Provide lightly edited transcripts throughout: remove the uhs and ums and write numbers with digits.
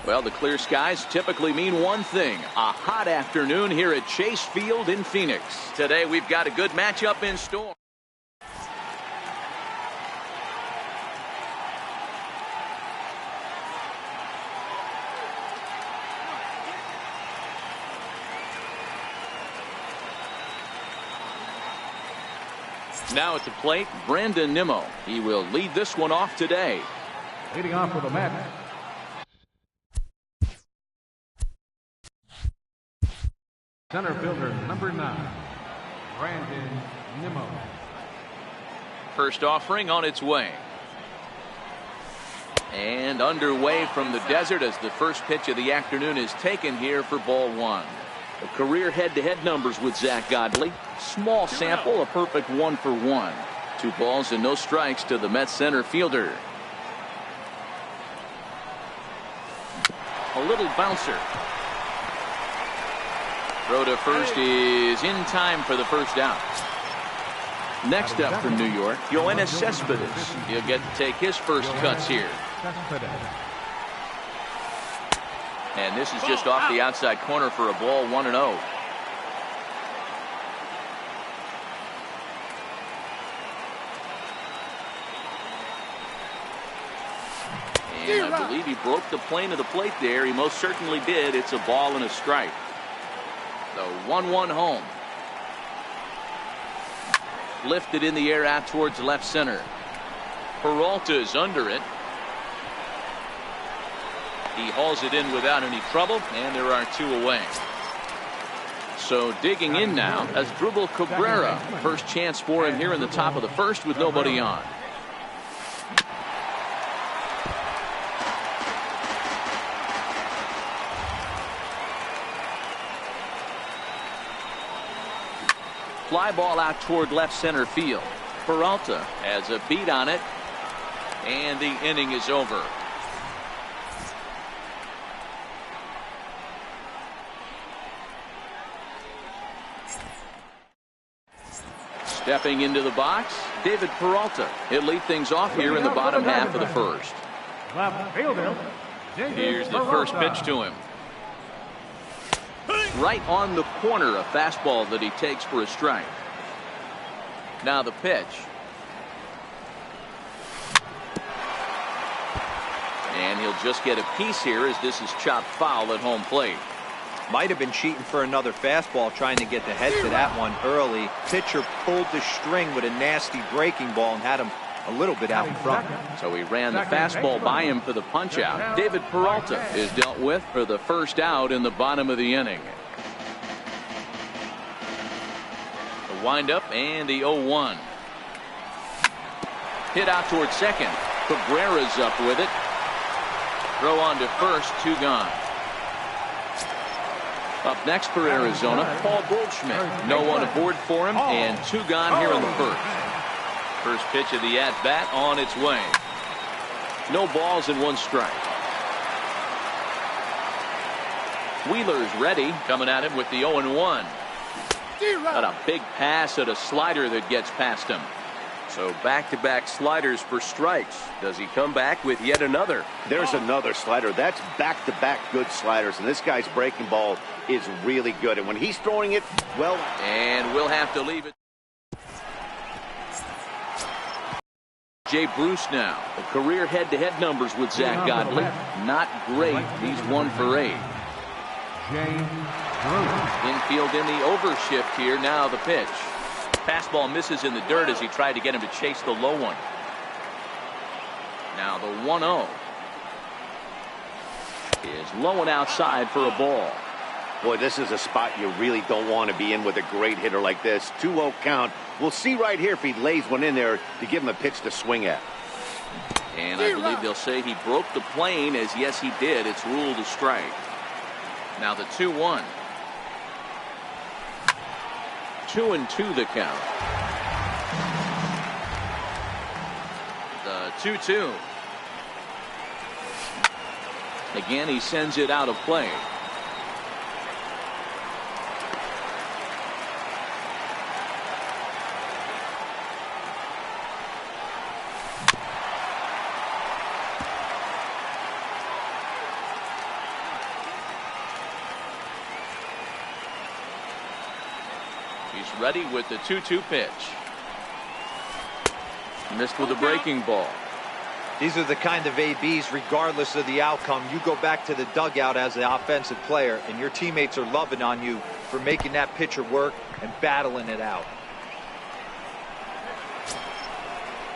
Well, the clear skies typically mean one thing, a hot afternoon here at Chase Field in Phoenix. Today we've got a good matchup in store. Now at the plate, Brandon Nimmo. He will lead this one off today. Leading off for the match, center fielder number 9, Brandon Nimmo. First offering on its way. And underway from the desert as the first pitch of the afternoon is taken here for ball 1. The career head-to-head numbers with Zach Godley. Small sample, a perfect 1 for 1. 2 balls and no strikes to the Mets center fielder. A little bouncer. Throw to first is in time for the first out. Next up from New York, Yoenis Cespedes. He'll get to take his first cuts here. And this is just off the outside corner for a ball, 1-0. And I believe he broke the plane of the plate there. He most certainly did. It's a ball and a strike. The 1-1 home. Lifted in the air out towards left center. Peralta is under it. He hauls it in without any trouble, and there are 2 away. So digging in now as Asdrubal Cabrera. First chance for him here in the top of the first with nobody on. Fly ball out toward left center field. Peralta has a beat on it, and the inning is over. Stepping into the box, David Peralta. He'll lead things off here in the bottom half of the first. Here's the first pitch to him. Right on the corner, a fastball that he takes for a strike. Now the pitch. And he'll just get a piece here as this is chopped foul at home plate. Might have been cheating for another fastball, trying to get the head to that one early. Pitcher pulled the string with a nasty breaking ball and had him a little bit out in front. So he ran the fastball by him for the punch out. David Peralta is dealt with for the first out in the bottom of the inning. The windup and the 0-1. Hit out towards second. Cabrera's up with it. Throw on to first, 2 gone. Up next for Arizona, Paul Goldschmidt. No one aboard for him, and 2 gone here in the first. First pitch of the at-bat on its way. No balls and 1 strike. Wheeler's ready, coming at him with the 0-1. Got a big pass at a slider that gets past him. So back-to-back sliders for strikes. Does he come back with yet another? There's another slider. That's back-to-back good sliders, and this guy's breaking ball is really good. And when he's throwing it, well... And we'll have to leave it. Jay Bruce now. The career head-to-head numbers with Zach Godley. Not great. He's 1 for 8. Infield in the overshift here. Now the pitch. Fastball misses in the dirt as he tried to get him to chase the low one. Now the 1-0 is low and outside for a ball. Boy, this is a spot you really don't want to be in with a great hitter like this. 2-0 count. We'll see right here if he lays one in there to give him a pitch to swing at. And I believe they'll say he broke the plane, as yes he did. It's ruled a strike. Now the 2-1. 2-2 the count. The 2-2. Again, he sends it out of play. He's ready with the 2-2 pitch. Missed with a breaking ball. These are the kind of ABs, regardless of the outcome, you go back to the dugout as the offensive player, and your teammates are loving on you for making that pitcher work and battling it out.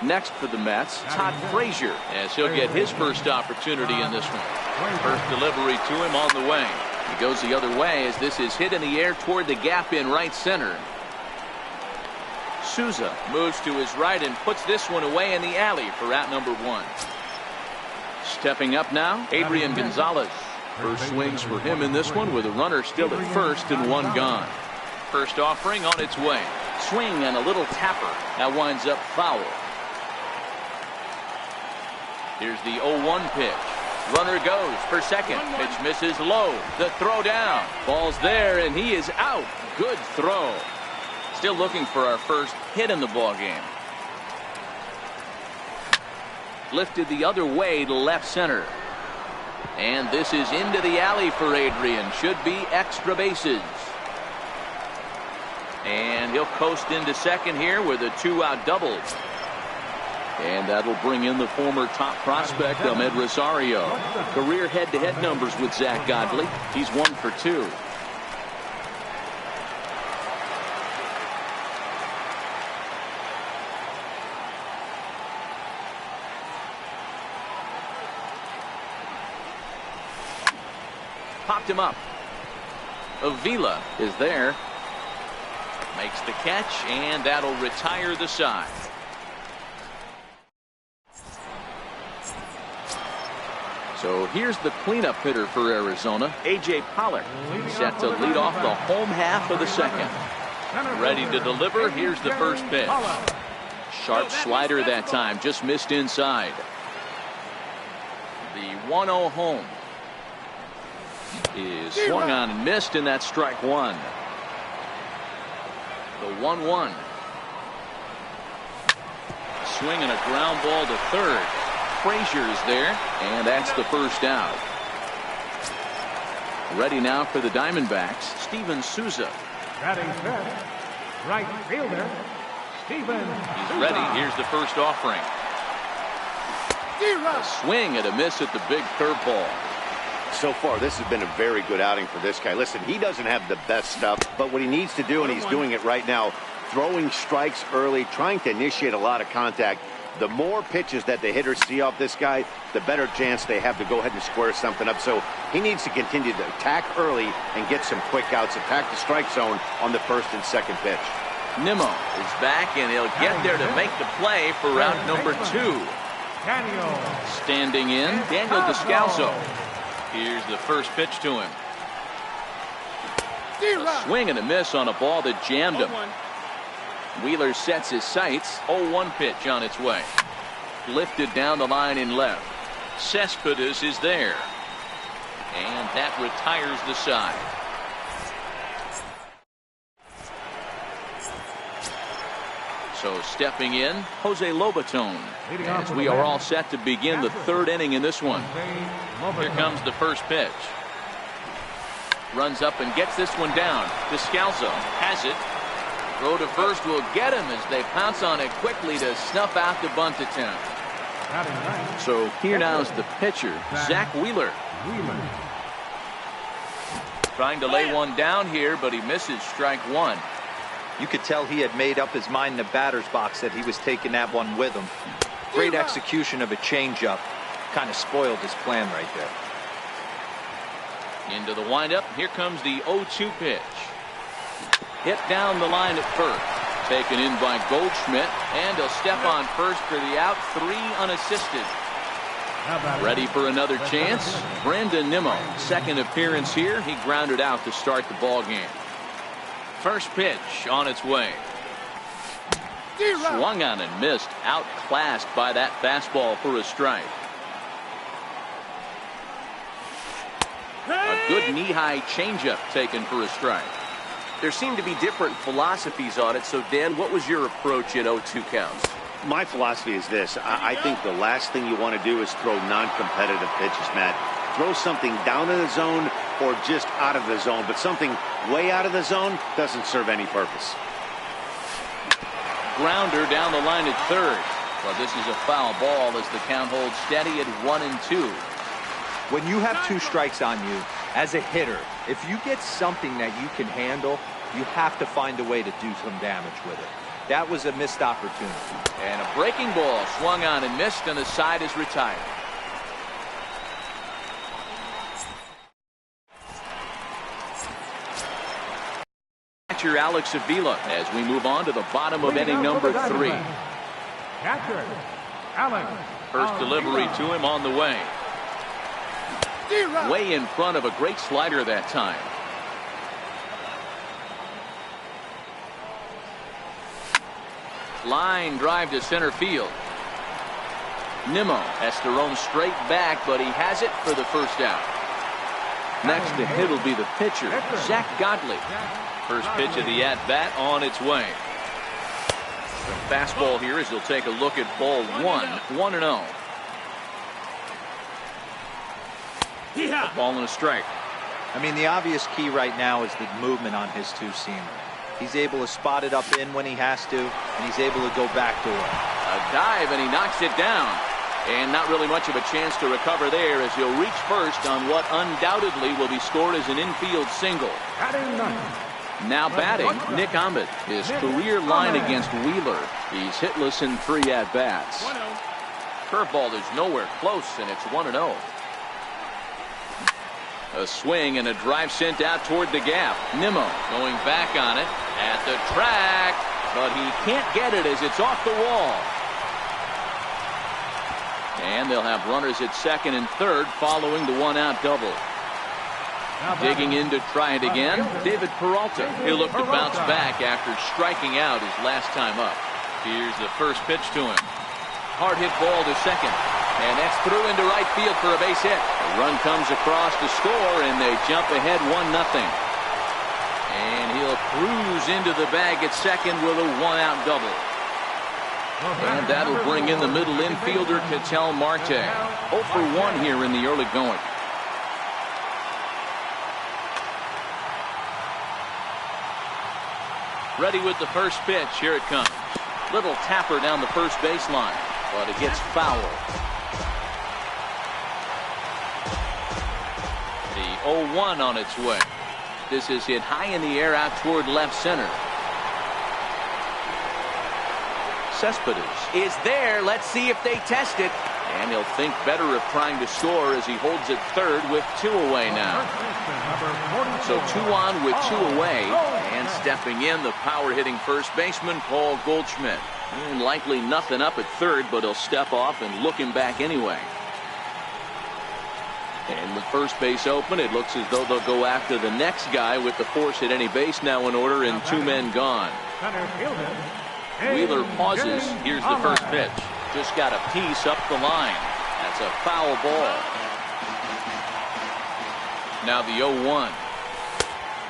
Next for the Mets, Todd Frazier, as he'll get his first opportunity in this one. First delivery to him on the way. He goes the other way as this is hit in the air toward the gap in right center. Souza moves to his right and puts this one away in the alley for out number 1. Stepping up now, Adrian Gonzalez. First swings for him in this one with a runner still at first and 1 gone. First offering on its way. Swing and a little tapper. That winds up foul. Here's the 0-1 pitch. Runner goes for second. Pitch misses low. The throw down. Ball's there and he is out. Good throw. Still looking for our first hit in the ball game. Lifted the other way to left center. And this is into the alley for Adrian. Should be extra bases. And he'll coast into second here with a 2-out double. And that'll bring in the former top prospect, Ahmed Rosario. Career head-to-head numbers with Zach Godley. He's 1 for 2. Popped him up. Avila is there. Makes the catch, and that'll retire the side. So here's the cleanup hitter for Arizona, A.J. Pollock, set to lead off the home half of the second. Ready to deliver. Here's the first pitch. Sharp slider that time, just missed inside. The 1-0 home is swung on and missed, and that's strike 1. The 1-1. Swing and a ground ball to third. Frazier is there, and that's the first out. Ready now for the Diamondbacks, Steven Souza. Batting fifth, right fielder, Steven He's ready. Here's the first offering. A swing and a miss at the big curveball. So far, this has been a very good outing for this guy. Listen, he doesn't have the best stuff, but what he needs to do, and he's doing it right now, throwing strikes early, trying to initiate a lot of contact. The more pitches that the hitters see off this guy, the better chance they have to go ahead and square something up. So he needs to continue to attack early and get some quick outs, attack the strike zone on the first and second pitch. Nimmo is back, and he'll get there to make the play for round number 2. Standing in, Daniel Descalso. Here's the first pitch to him. A swing and a miss on a ball that jammed him. Wheeler sets his sights. 0-1 pitch on its way. Lifted down the line in left. Cespedes is there. And that retires the side. So stepping in, Jose Lobaton. As we are all set to begin the third inning in this one. Here comes the first pitch. Runs up and gets this one down. Descalso has it. Throw to first will get him as they pounce on it quickly to snuff out the bunt attempt. So here now is the pitcher, Zach Wheeler. Trying to lay one down here, but he misses strike 1. You could tell he had made up his mind in the batter's box that he was taking that one with him. Great execution of a changeup. Kind of spoiled his plan right there. Into the windup. Here comes the 0-2 pitch. Hit down the line at first. Taken in by Goldschmidt, and he'll step on first for the out. 3 unassisted. Ready for another chance. Brandon Nimmo, second appearance here. He grounded out to start the ball game. First pitch on its way. Swung on and missed. Outclassed by that fastball for a strike. A good knee-high changeup taken for a strike. There seem to be different philosophies on it. So, Dan, what was your approach in 0-2 counts? My philosophy is this. I think the last thing you want to do is throw non-competitive pitches, Matt. Throw something down in the zone or just out of the zone. But something way out of the zone doesn't serve any purpose. Grounder down the line at third. Well, this is a foul ball as the count holds steady at 1-2. When you have 2 strikes on you, as a hitter, if you get something that you can handle, you have to find a way to do some damage with it. That was a missed opportunity. And a breaking ball swung on and missed, and the side is retired. Catcher Alex Avila as we move on to the bottom of inning number 3. Catcher Alex. First delivery to him on the way. Way in front of a great slider that time. Line drive to center field. Nimmo has to roam straight back, but he has it for the first out. Next to hit will be the pitcher, Zach Godley. First pitch of the at-bat on its way. The fastball here as he'll take a look at ball 1, 1-0. A ball and a strike. I mean, the obvious key right now is the movement on his 2-seamer. He's able to spot it up in when he has to, and he's able to go back to it. A dive, and he knocks it down. And not really much of a chance to recover there as he'll reach first on what undoubtedly will be scored as an infield single. Now batting, Nick Ahmed. His career line against Wheeler. He's hitless in 3 at-bats. Curveball is nowhere close, and it's 1-0. A swing and a drive sent out toward the gap. Nimmo going back on it at the track, but he can't get it as it's off the wall. And they'll have runners at second and third following the 1-out double. Digging in to try it again, David Peralta. He'll look to bounce back after striking out his last time up. Here's the first pitch to him. Hard hit ball to second. And that's through into right field for a base hit. A run comes across to score, and they jump ahead 1-0. And he'll cruise into the bag at second with a 1-out double. And that'll bring in the middle infielder, Ketel Marte. 0 for 1 here in the early going. Ready with the first pitch. Here it comes. Little tapper down the first baseline, but it gets fouled. The 0-1 on its way. This is hit high in the air out toward left center. Cespedes is there. Let's see if they test it. And he'll think better of trying to score as he holds it third with 2 away now. So 2 on with 2 away. And stepping in, the power-hitting first baseman, Paul Goldschmidt. And likely nothing up at third, but he'll step off and look him back anyway. And with first base open, it looks as though they'll go after the next guy with the force at any base now in order and 2 men gone. Wheeler pauses. Here's the first pitch. Just got a piece up the line. That's a foul ball. Now the 0-1.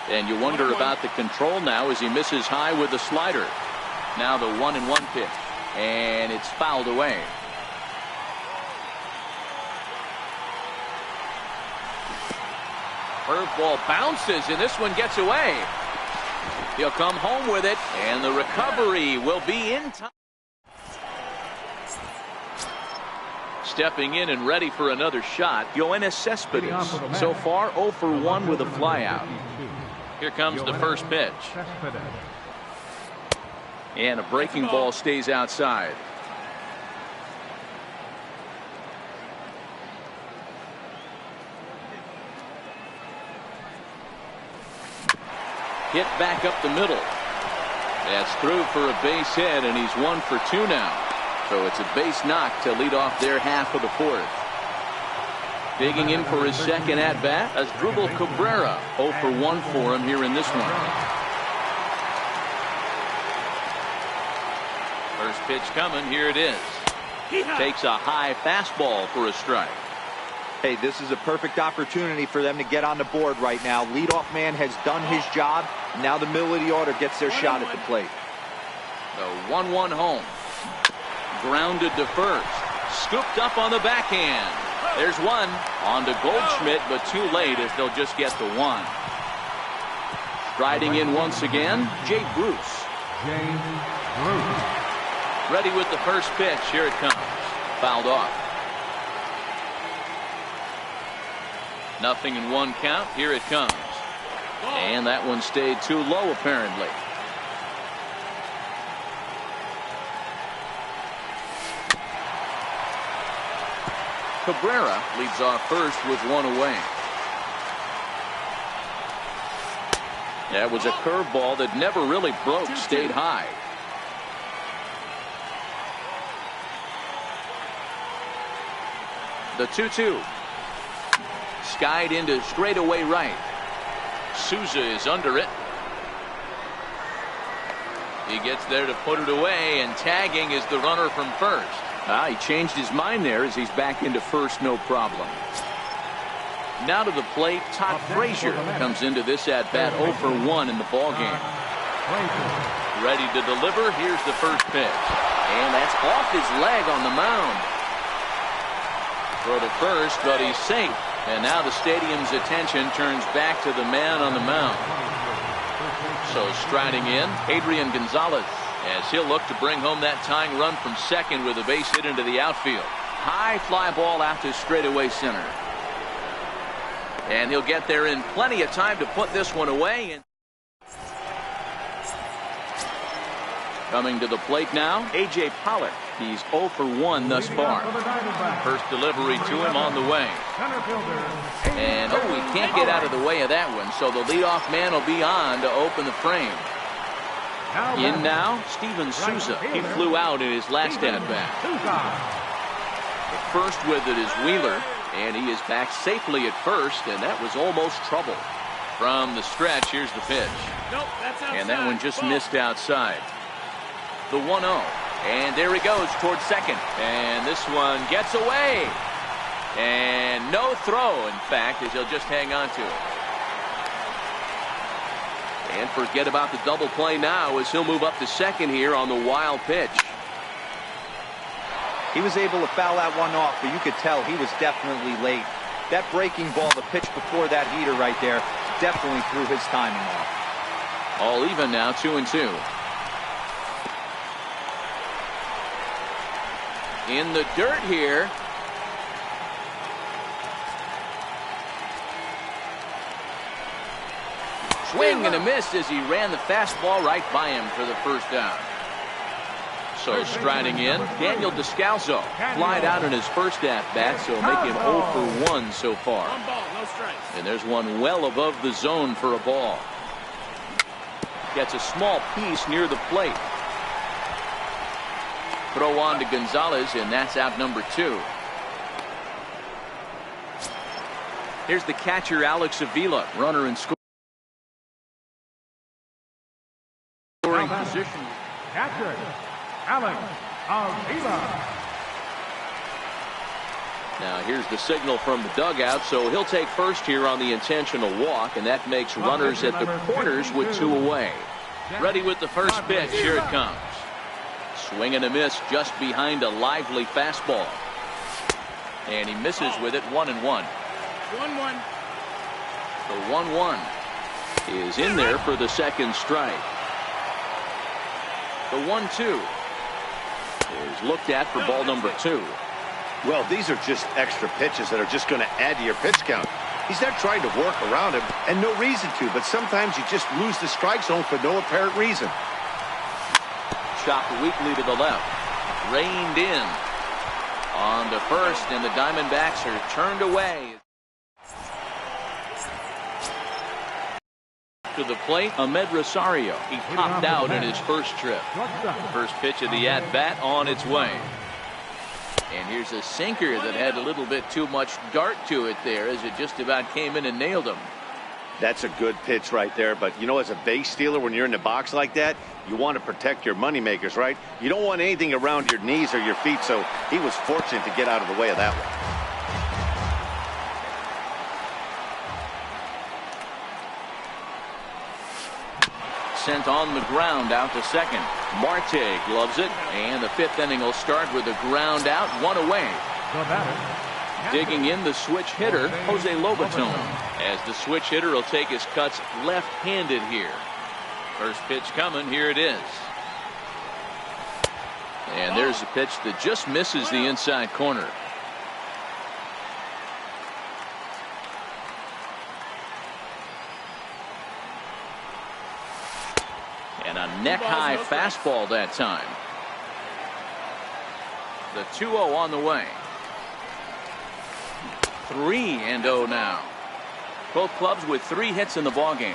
And you wonder about the control now as he misses high with the slider. Now the 1-1 pitch. And it's fouled away. Curveball bounces, and this one gets away. He'll come home with it, and the recovery will be in time. Stepping in and ready for another shot, Yoenis Cespedes. So far, 0 for 1 with a flyout. Here comes the first pitch. And a breaking ball stays outside. Hit back up the middle. That's through for a base hit, and he's 1 for 2 now. So it's a base knock to lead off their half of the 4th. Digging in for his second at-bat, Asdrubal Cabrera. 0 for 1 for him here in this one. First pitch coming. Here it is. Takes a high fastball for a strike. Hey, this is a perfect opportunity for them to get on the board right now. Leadoff man has done his job. Now the middle of the order gets their shot at the plate. The 1-1 home. Grounded to first. Scooped up on the backhand. There's one on to Goldschmidt, but too late as they'll just get the one. Striding in once again, Jay Bruce. Ready with the first pitch. Here it comes. Fouled off. 0-1 count. Here it comes. And that one stayed too low apparently. Cabrera leads off first with one away. That was a curveball that never really broke, stayed high. The 2-2. Skied into straightaway right. Souza is under it. He gets there to put it away, and tagging is the runner from first. He changed his mind there as he's back into first, no problem. Now to the plate, Todd Frazier comes into this at-bat 0-for-1 in the ballgame. Ready to deliver. Here's the first pitch. And that's off his leg on the mound. Throw to first, but he's safe. And now the stadium's attention turns back to the man on the mound. So striding in, Adrian Gonzalez, as he'll look to bring home that tying run from second with a base hit into the outfield. High fly ball out to straightaway center. And he'll get there in plenty of time to put this one away. And coming to the plate now, A.J. Pollock. He's 0-for-1 thus far. First delivery to him on the way. And he can't get out of the way of that one, so the leadoff man will be on to open the frame. In now, Steven Souza. He flew out in his last at-bat. The first with it is Wheeler, and he is back safely at first, and that was almost trouble. From the stretch, here's the pitch. And that one just missed outside. The 1-0. And there he goes towards second. And this one gets away. And no throw, in fact, as he'll just hang on to it. And forget about the double play now as he'll move up to second here on the wild pitch. He was able to foul that one off, but you could tell he was definitely late. That breaking ball, the pitch before that heater right there, definitely threw his timing off. All even now, 2-2. In the dirt here. Swing and a miss as he ran the fastball right by him for the first down. So striding in, Daniel Descalso. Flied out in his first at-bat, so make him 0-for-1 so far. And there's one well above the zone for a ball. Gets a small piece near the plate. Throw on to Gonzalez, and that's out number 2. Here's the catcher, Alex Avila, runner in scoring position. Catcher, Alex Avila. Now here's the signal from the dugout, so he'll take first here on the intentional walk, and that makes runners at the corners with 2 away. Ready with the first pitch. Here it comes. Swing and a miss just behind a lively fastball. And he misses with it. 1-1. 1-1. The 1-1 is in there for the second strike. The 1-2 is looked at for ball number 2. Well, these are just extra pitches that are just going to add to your pitch count. He's not trying to work around him, and no reason to, but sometimes you just lose the strike zone for no apparent reason. Chopped weakly to the left. Reined in on to first, and the Diamondbacks are turned away. To the plate, Ahmed Rosario. He popped out in his first trip. First pitch of the at-bat on its way. And here's a sinker that had a little bit too much dart to it there as it just about came in and nailed him. That's a good pitch right there, but you know, as a base stealer, when you're in the box like that, you want to protect your moneymakers, right? You don't want anything around your knees or your feet, so he was fortunate to get out of the way of that one. Sent on the ground out to second. Marte gloves it, and the 5th inning will start with a ground out, 1 away. The batter, Digging in the switch hitter, Jose Lobaton. As the switch hitter will take his cuts left-handed here. First pitch coming, here it is. And there's a pitch that just misses the inside corner. And a neck-high fastball that time. The 2-0 on the way. 3-0 now. Both clubs with 3 hits in the ballgame.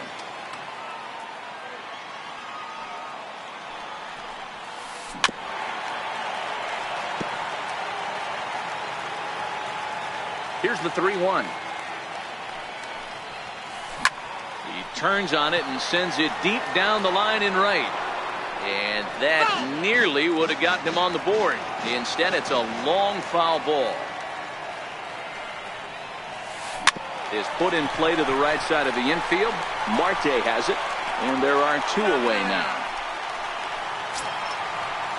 Here's the 3-1. He turns on it and sends it deep down the line in right. And that nearly would have gotten him on the board. Instead, it's a long foul ball. Is put in play to the right side of the infield. Marte has it, and there are 2 away now.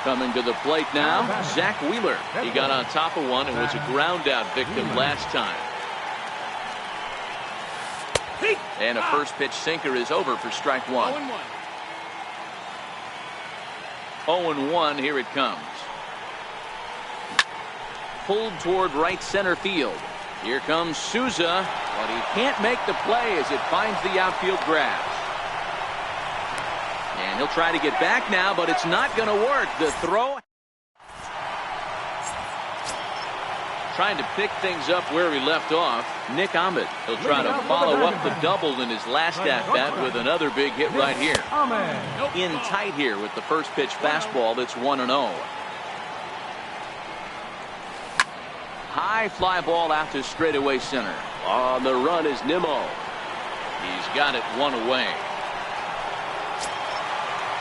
Coming to the plate now, Zach Wheeler. He got on top of one and was a ground out victim last time. And a first pitch sinker is over for strike 1. 0-1, here it comes. Pulled toward right center field. Here comes Souza, but he can't make the play as it finds the outfield grass. And he'll try to get back now, but it's not going to work. The throw. Trying to pick things up where he left off. Nick Ahmed. He'll try to follow up the double in his last at-bat with another big hit right here. In tight here with the first pitch fastball that's 1-0. High fly ball out to straightaway center. On the run is Nimmo. He's got it 1 away.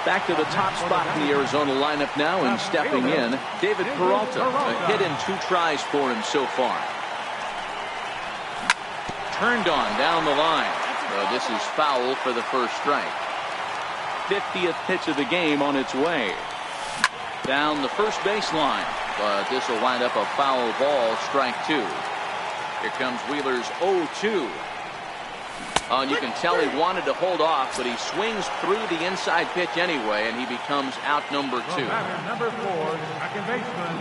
Back to the top spot in the Arizona lineup now, and stepping in, David Peralta. A hit in 2 tries for him so far. Turned on down the line. This is foul for the first strike. 50th pitch of the game on its way. Down the first baseline. But this will wind up a foul ball, strike 2. Here comes Wheeler's 0-2. And you can tell he wanted to hold off, but he swings through the inside pitch anyway, and he becomes out number 2.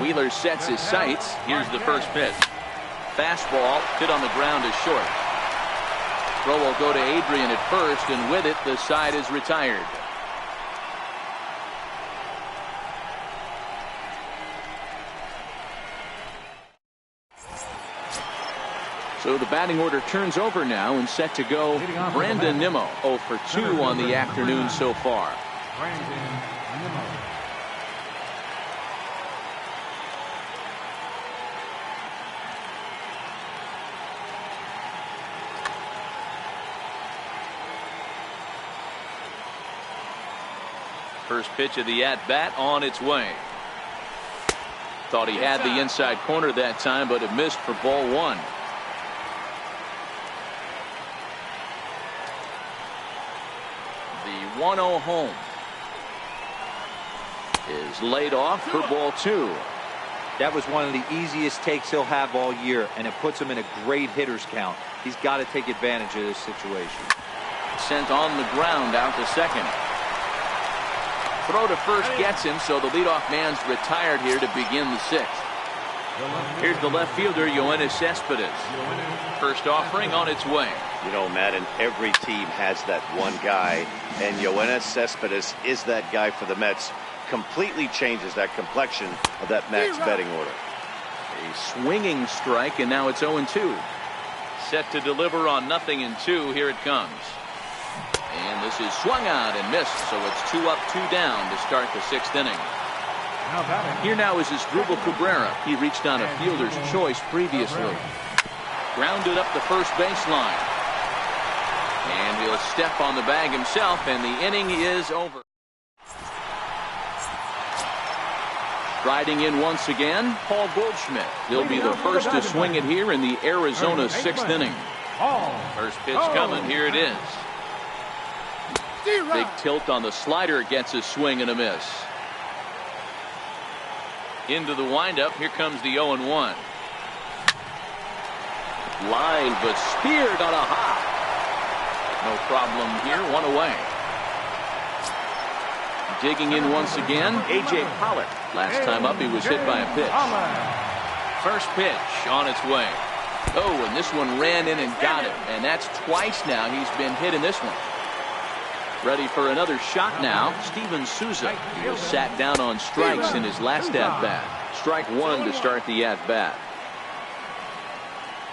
Wheeler sets his sights. Here's the first pitch. Fastball hit on the ground is short. Throw will go to Adrian at first, and with it, the side is retired. So the batting order turns over now and set to go. Brandon Nimmo 0 for 2 on the afternoon so far. First pitch of the at-bat on its way. Thought he had the inside corner that time, but it missed for ball 1. The 1-0 home is laid off for ball 2. That was one of the easiest takes he'll have all year, and it puts him in a great hitter's count. He's got to take advantage of this situation. Sent on the ground out to second. Throw to first gets him, so the leadoff man's retired here to begin the 6th. Here's the left fielder, Yoenis Cespedes. First offering on its way. You know, Madden, every team has that one guy, and Yoenis Cespedes is that guy for the Mets. Completely changes that complexion of that Mets betting order. A swinging strike, and now it's 0-2. Set to deliver on 0-2. Here it comes. And this is swung out and missed, so it's 2 up, 2 down to start the 6th inning. Here now is Asdrubal Cabrera. He reached on a fielder's choice previously. Grounded up the first baseline. And he'll step on the bag himself, and the inning is over. Riding in once again, Paul Goldschmidt. He'll be the first to swing it here in the Arizona 6th inning. First pitch coming. Here it is. Big tilt on the slider, gets a swing and a miss. Into the windup. Here comes the 0-1. Line, but speared on a hop. No problem here. One away. Digging in once again, A.J. Pollock. Last time up, he was hit by a pitch. First pitch on its way. Oh, and this one ran in and got it. And that's twice now he's been hit in this one. Ready for another shot now, Steven Souza. He was sat down on strikes in his last at-bat. Strike one to start the at-bat.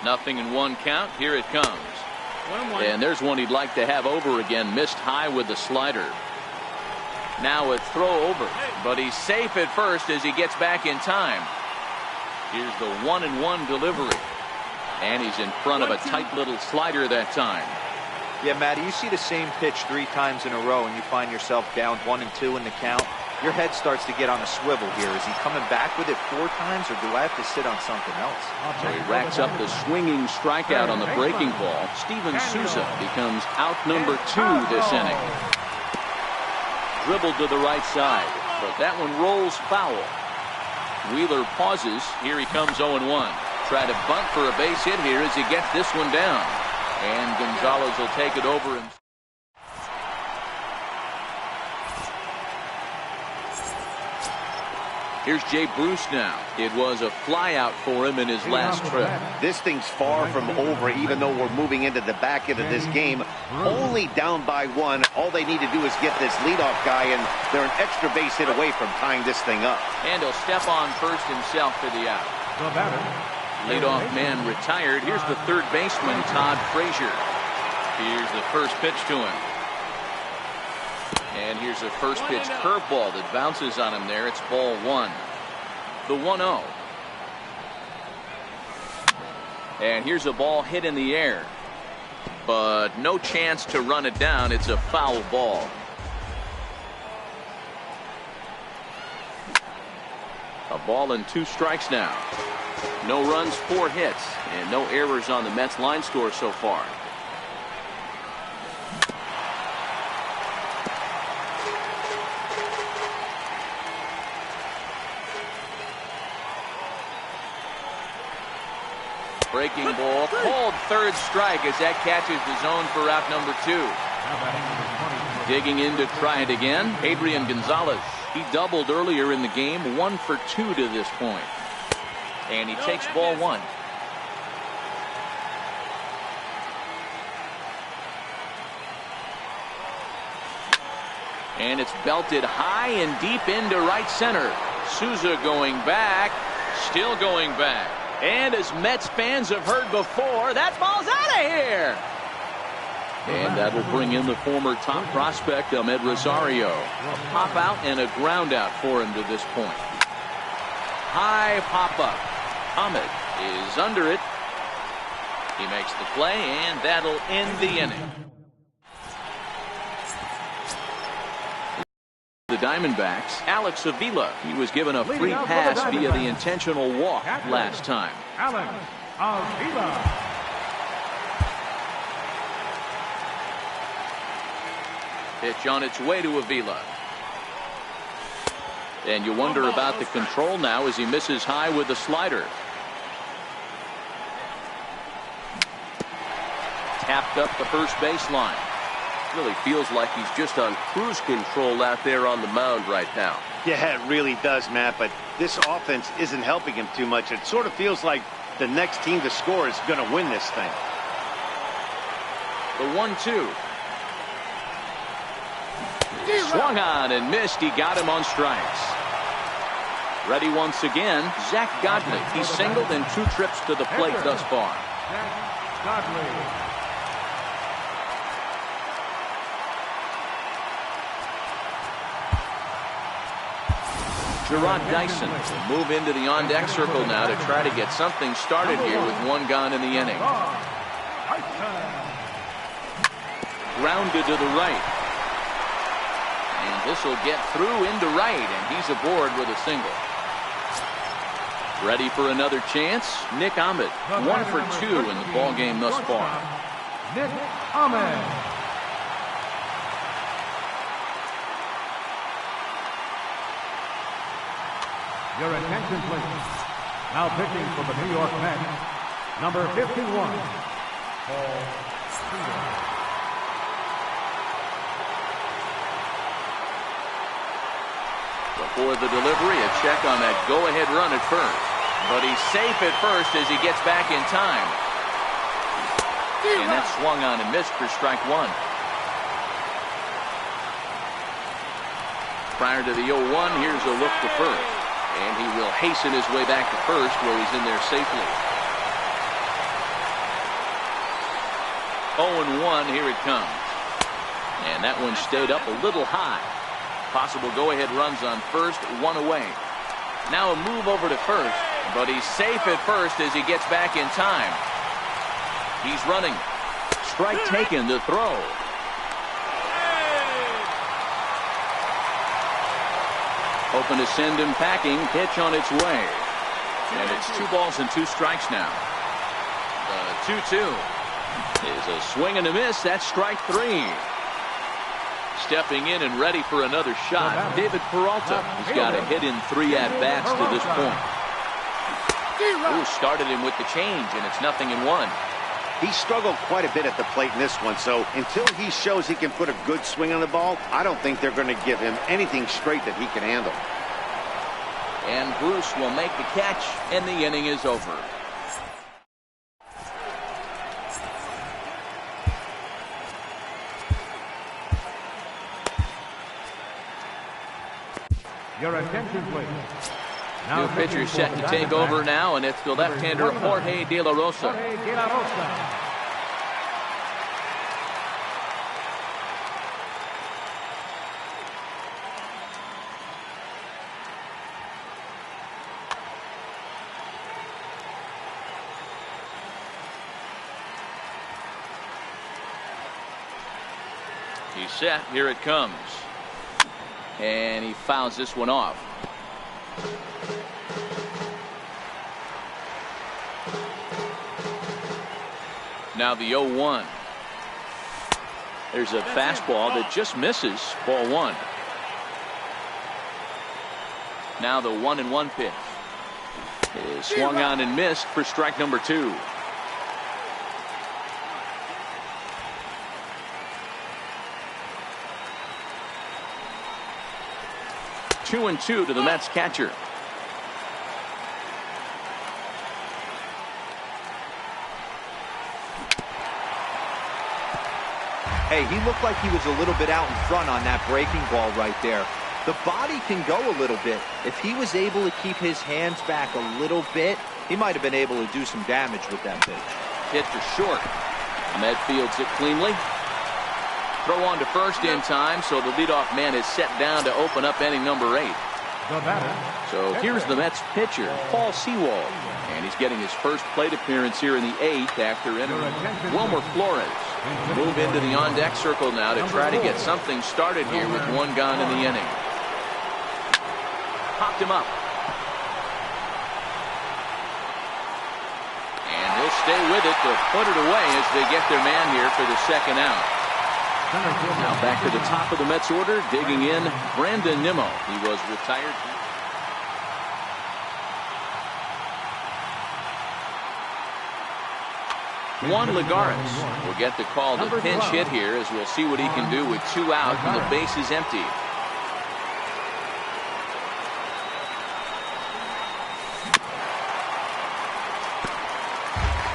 0-1 count. Here it comes. And there's one he'd like to have over again. Missed high with the slider. Now a throw over, but he's safe at first as he gets back in time. Here's the 1-1 delivery. And he's in front of a tight little slider that time. Yeah, Matty, you see the same pitch 3 times in a row and you find yourself down 1-2 in the count. Your head starts to get on a swivel here. Is he coming back with it 4 times, or do I have to sit on something else? So he racks up the swinging strikeout on the breaking ball. Steven Souza becomes out number 2 this inning. Dribbled to the right side, but that one rolls foul. Wheeler pauses. Here he comes 0-1. Try to bunt for a base hit here as he gets this one down. And Gonzalez will take it over. Here's Jay Bruce now. It was a flyout for him in his last trip. This thing's far from over, even though we're moving into the back end of this game. Only down by 1. All they need to do is get this leadoff guy, and they're an extra base hit away from tying this thing up. And he'll step on first himself for the out. Leadoff man retired. Here's the third baseman, Todd Frazier. Here's the first pitch to him. And here's a first pitch curveball that bounces on him there. It's ball 1. The 1-0. And here's a ball hit in the air. But no chance to run it down. It's a foul ball. A ball and 2 strikes now. No runs, 4 hits, and no errors on the Mets line score so far. Breaking ball, called third strike as that catches the zone for out number 2. Digging in to try it again, Adrian Gonzalez. He doubled earlier in the game, 1 for 2 to this point. And he takes ball 1. And it's belted high and deep into right center. Souza going back, still going back. And as Mets fans have heard before, that ball's out of here. And that will bring in the former top prospect, Ahmed Rosario. A pop out and a ground out for him to this point. High pop up. Ahmed is under it. He makes the play, and that'll end the inning. The Diamondbacks, Alex Avila. He was given a free pass via the intentional walk last time. Alex Avila. Pitch on its way to Avila. And you wonder about the control now as he misses high with the slider. Tapped up the first baseline. Really feels like he's just on cruise control out there on the mound right now. Yeah, it really does, Matt, but this offense isn't helping him too much. It sort of feels like the next team to score is going to win this thing. The 1-2. Swung on and missed. He got him on strikes. Ready once again, Zach Godley. He's singled in 2 trips to the plate thus far. Zach Godley. Gerard Dyson will move into the on-deck circle now to try to get something started here with 1 gone in the inning. Grounded to the right. And this will get through into right, and he's aboard with a single. Ready for another chance? Nick Ahmed, 1 for 2 in the ballgame thus far. Nick Ahmed. Your attention, please. Now pitching for the New York Mets, Number 51, Paul Seaver. Before the delivery, a check on that go-ahead run at first. But he's safe at first as he gets back in time. And that swung on and missed for strike one. Prior to the 0-1, here's a look to first. And he will hasten his way back to first where he's in there safely. 0-1, here it comes. And that one stayed up a little high. Possible go-ahead runs on first, one away. Now a move over to first, but he's safe at first as he gets back in time. He's running. Strike taken to throw. Open to send him packing. Pitch on its way. And it's 2 balls and 2 strikes now. The 2-2 is a swing and a miss. That's strike 3. Stepping in and ready for another shot, David Peralta. He's got a hit in 3 at-bats to this point. Ooh, started him with the change, and it's 0-1. He struggled quite a bit at the plate in this one, so until he shows he can put a good swing on the ball, I don't think they're going to give him anything straight that he can handle. And Bruce will make the catch, and the inning is over. Your attention, please. New pitcher set to take over now, and it's the left-hander Jorge De La Rosa. Jorge De La Rosa. He's set. Here it comes. And he fouls this one off. Now the 0-1. There's a fastball that just misses. Ball 1. Now the 1-1 pitch is swung on and missed for strike number 2. Two and 2 to the Mets catcher. Hey, he looked like he was a little bit out in front on that breaking ball right there. The body can go a little bit. If he was able to keep his hands back a little bit, he might have been able to do some damage with that pitch. Hit to short. Met fields it cleanly. Throw on to first in time, so the leadoff man is set down to open up inning number 8. So here's the Mets pitcher, Paul Sewald. And he's getting his first plate appearance here in the 8th after entering. Wilmer Flores move into the on-deck circle now to try to get something started here with 1 gone in the inning. Popped him up. And he'll stay with it to put it away as they get their man here for the 2nd out. Now back to the top of the Mets order, digging in, Brandon Nimmo. He was retired. Juan Lagares will get the call to pinch hit here, as we'll see what he can do with 2 out and the base is empty.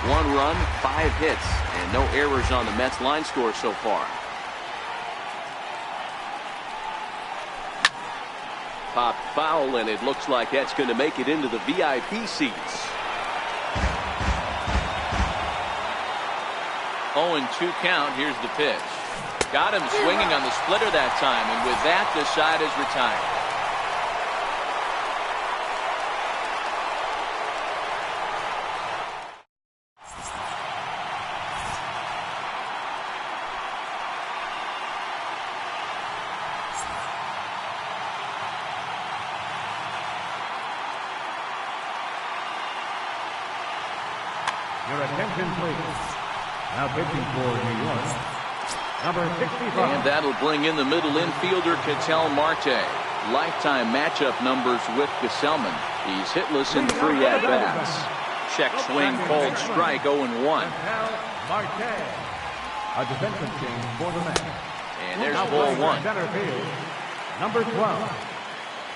One run, 5 hits, and no errors on the Mets line score so far. Pop foul, and it looks like that's going to make it into the VIP seats. 0-2 count. Here's the pitch. Got him swinging on the splitter that time, and with that, the side is retired. Your attention, please. Now pitching for New York, number 65. And that'll bring in the middle infielder, Ketel Marte. Lifetime matchup numbers with Gesellman. He's hitless in 3 at-bats. Check swing, cold strike, 0-1. A defensive change for the man. And there's ball one. Center field, number 12,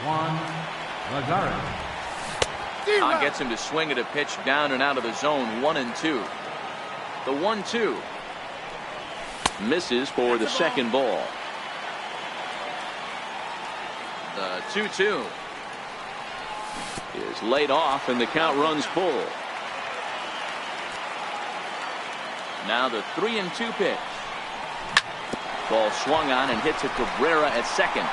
Juan Lagares. Todd gets him to swing at a pitch down and out of the zone, 1-2. The 1-2 misses for the second ball. The 2-2 is laid off and the count runs full. Now the 3-2 pitch. Ball swung on and hits a Cabrera at second.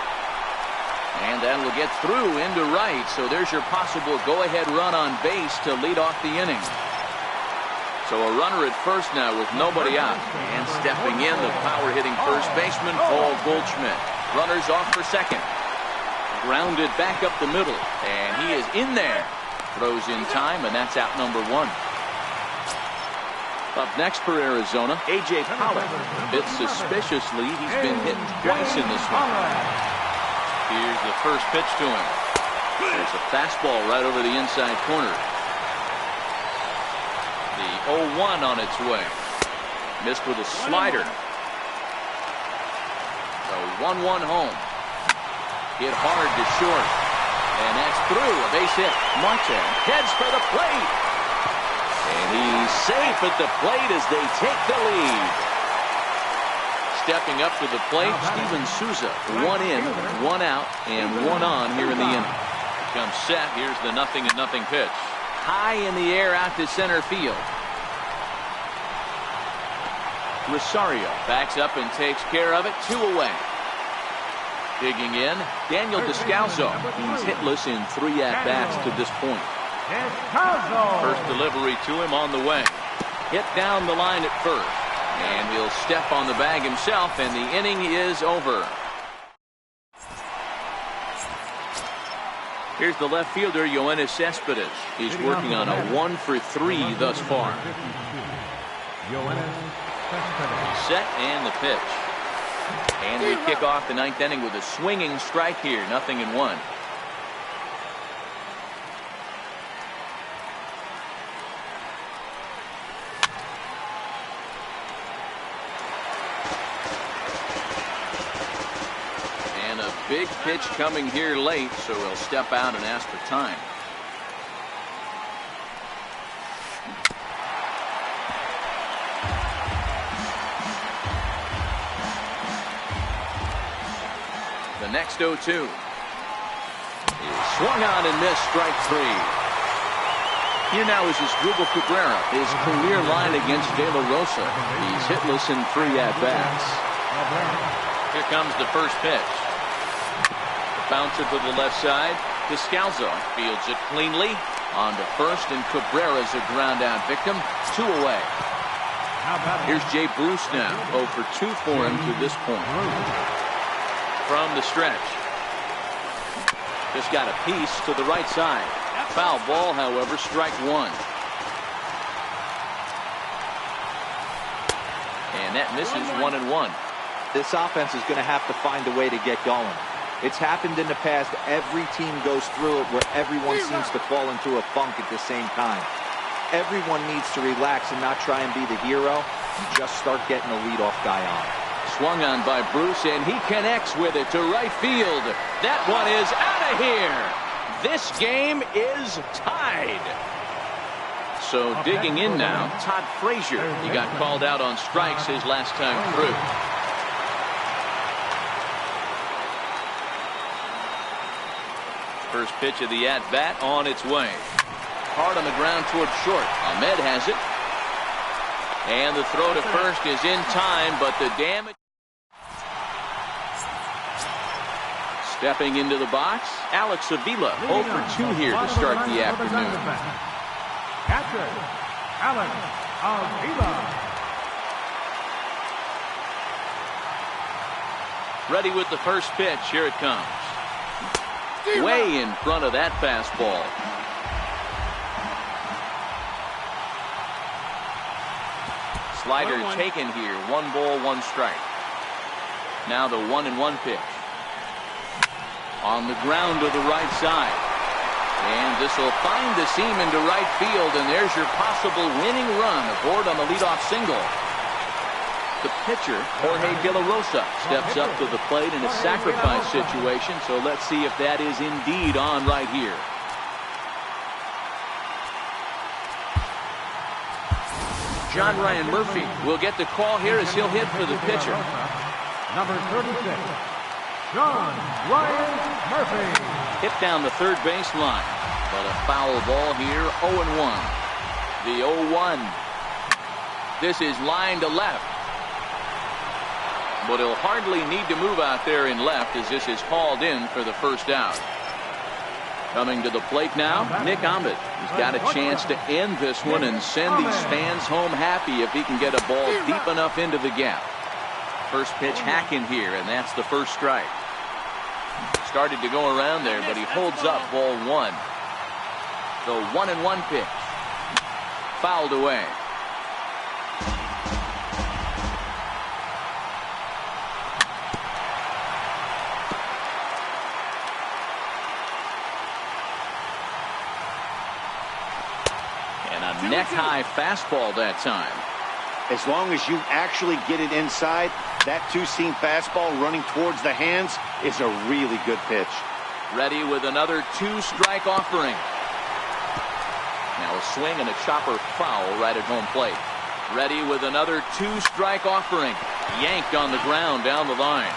And that'll get through into right. So there's your possible go-ahead run on base to lead off the inning. So a runner at first now with nobody out. And stepping in, the power-hitting first baseman, Paul Goldschmidt. Runners off for second. Grounded back up the middle. And he is in there. Throws in time, and that's out number one. Up next for Arizona, A.J. Pollock. A bit suspiciously, he's been hit twice in this one. Here's the first pitch to him. There's a fastball right over the inside corner. The 0-1 on its way. Missed with a slider. The 1-1 home. Hit hard to short. And that's through. A base hit. Marte heads for the plate. And he's safe at the plate as they take the lead. Stepping up to the plate, Steven Souza. 1 in, 1 out, and 1 on here in the inning. Comes set. Here's the 0-0 pitch. High in the air out to center field. Rosario backs up and takes care of it. 2 away. Digging in, Daniel Descalso. He's hitless in 3 at-bats to this point. First delivery to him on the way. Hit down the line at first. And he'll step on the bag himself, and the inning is over. Here's the left fielder, Yoenis Cespedes. He's working on a 1-for-3 thus far. Set and the pitch. And we kick off the 9th inning with a swinging strike here. 0-1. Big pitch coming here late, so he'll step out and ask for time. The next 0-2 is swung on and missed, strike 3. Here now is Asdrubal Cabrera, his career line against De La Rosa. He's hitless in 3 at-bats. Here comes the first pitch. Bouncer to the left side. Descalso fields it cleanly. On to first, and Cabrera's a ground-out victim. 2 away. Here's Jay Bruce now. 0 for 2 for him to this point. From the stretch. Just got a piece to the right side. Foul ball, however, strike 1. And that misses 1-1. This offense is going to have to find a way to get going. It's happened in the past. Every team goes through it where everyone seems to fall into a funk at the same time. Everyone needs to relax and not try and be the hero and just start getting the leadoff guy on. Swung on by Bruce, and he connects with it to right field. That one is out of here. This game is tied. So digging in now, Todd Frazier. He got called out on strikes his last time through. First pitch of the at-bat on its way. Hard on the ground toward short. Ahmed has it. And the throw to first is in time, but the damage. Stepping into the box, Alex Avila, 0 for 2 here to start the afternoon. Catcher, Alex Avila. Ready with the first pitch. Here it comes. Way in front of that fastball. Slider taken here. 1 ball, 1 strike. Now the 1-1 pitch. On the ground to the right side. And this will find the seam into right field, and there's your possible winning run aboard on the leadoff single. The pitcher, Jorge De La Rosa, steps up to the plate in a sacrifice situation, so let's see if that is indeed on right here. John Ryan Murphy will get the call here as he'll hit for the pitcher. Number 36, John Ryan Murphy. Hit down the third baseline, but a foul ball here, 0-1. The 0-1. This is line to left, but he'll hardly need to move out there in left as this is called in for the first out. Coming to the plate now, Nick Ahmed. He's got a chance to end this one and send these fans home happy if he can get a ball deep enough into the gap. First pitch hacking here, and that's the first strike. Started to go around there, but he holds up ball one. The 1-1 pitch. Fouled away. Neck-high fastball that time. As long as you actually get it inside, that two-seam fastball running towards the hands is a really good pitch. Ready with another two-strike offering. Now a swing and a chopper foul right at home plate. Ready with another two-strike offering. Yanked on the ground down the line.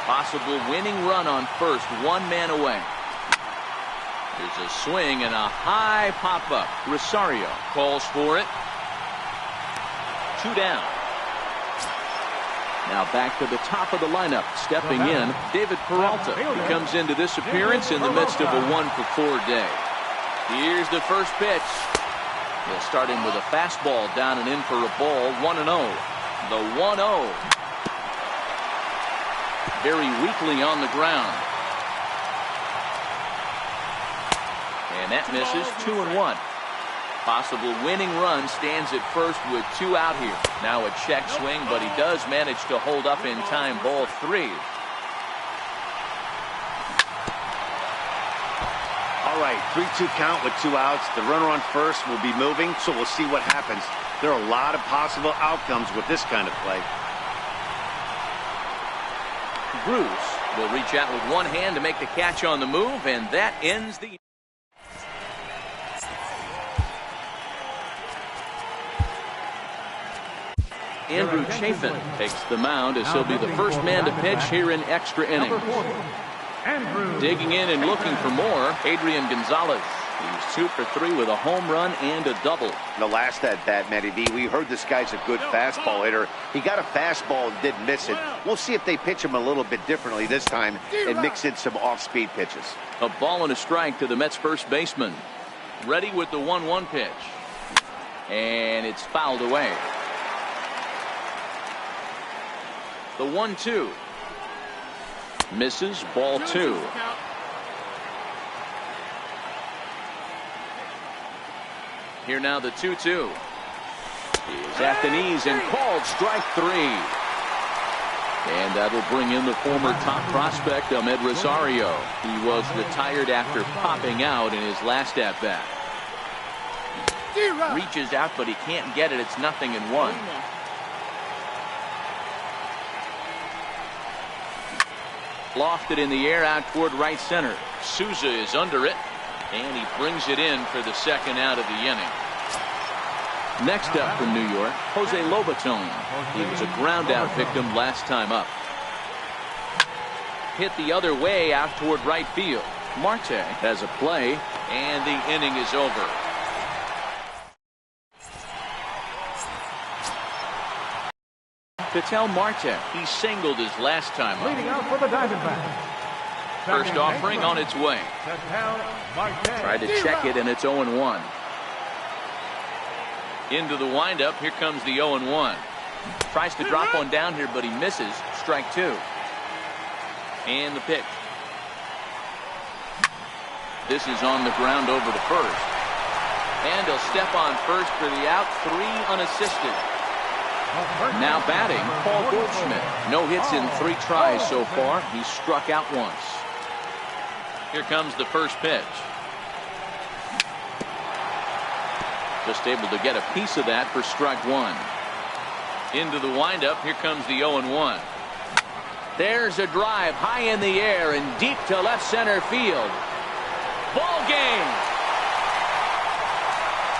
Possible winning run on first, one man away. There's a swing and a high pop-up. Rosario calls for it. 2 down. Now back to the top of the lineup. Stepping in, David Peralta. He comes into this appearance in the midst of a 1-for-4 day. Here's the first pitch. He'll start him with a fastball down and in for a ball. 1-0. The 1-0. Very weakly on the ground. And that misses. 2-1. Possible winning run stands at first with 2 out here. Now a check swing, but he does manage to hold up in time. Ball 3. All right, 3-2 count with 2 outs. The runner on first will be moving, so we'll see what happens. There are a lot of possible outcomes with this kind of play. Bruce will reach out with one hand to make the catch on the move, and that ends the Andrew Chafin takes the mound as he'll be the first man to pitch here in extra innings. Digging in and looking for more, Adrian Gonzalez. He's 2 for 3 with a home run and a double. The last at bat, Matty V, we heard this guy's a good fastball hitter. He got a fastball and didn't miss it. We'll see if they pitch him a little bit differently this time and mix in some off-speed pitches. A ball and a strike to the Mets first baseman. Ready with the 1-1 pitch. And it's fouled away. The 1-2. Misses. Ball 2. Here now the 2-2. He's at the knees and called strike 3. And that'll bring in the former top prospect, Ahmed Rosario. He was retired after popping out in his last at-bat. Reaches out, but he can't get it. It's 0-1. Lofted in the air out toward right center. Souza is under it, and he brings it in for the second out of the inning. Next up from New York, Jose Lobaton. He was a ground-out victim last time up. Hit the other way out toward right field. Marte has a play, and the inning is over. Ketel Marte, he singled his last time up. Leading out for the Diamondbacks. First offering on its way. Tried to check it, and it's 0-1. Into the windup. Here comes the 0-1. Tries to drop one down here, but he misses. Strike 2. And the pitch. This is on the ground over to first. And he'll step on first for the out. 3 unassisted. Now batting, Paul Goldschmidt. No hits in 3 tries so far. He's struck out once. Here comes the first pitch. Just able to get a piece of that for strike one. Into the windup. Here comes the 0-1. There's a drive high in the air and deep to left center field. Ball game.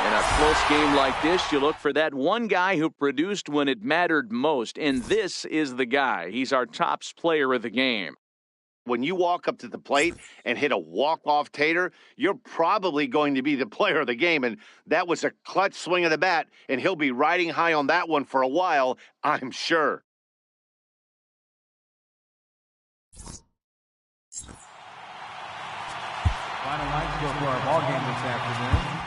In a close game like this, you look for that one guy who produced when it mattered most, and this is the guy. He's our top player of the game. When you walk up to the plate and hit a walk-off tater, you're probably going to be the player of the game, and that was a clutch swing of the bat, and he'll be riding high on that one for a while, I'm sure. Final line score for our ball game this afternoon.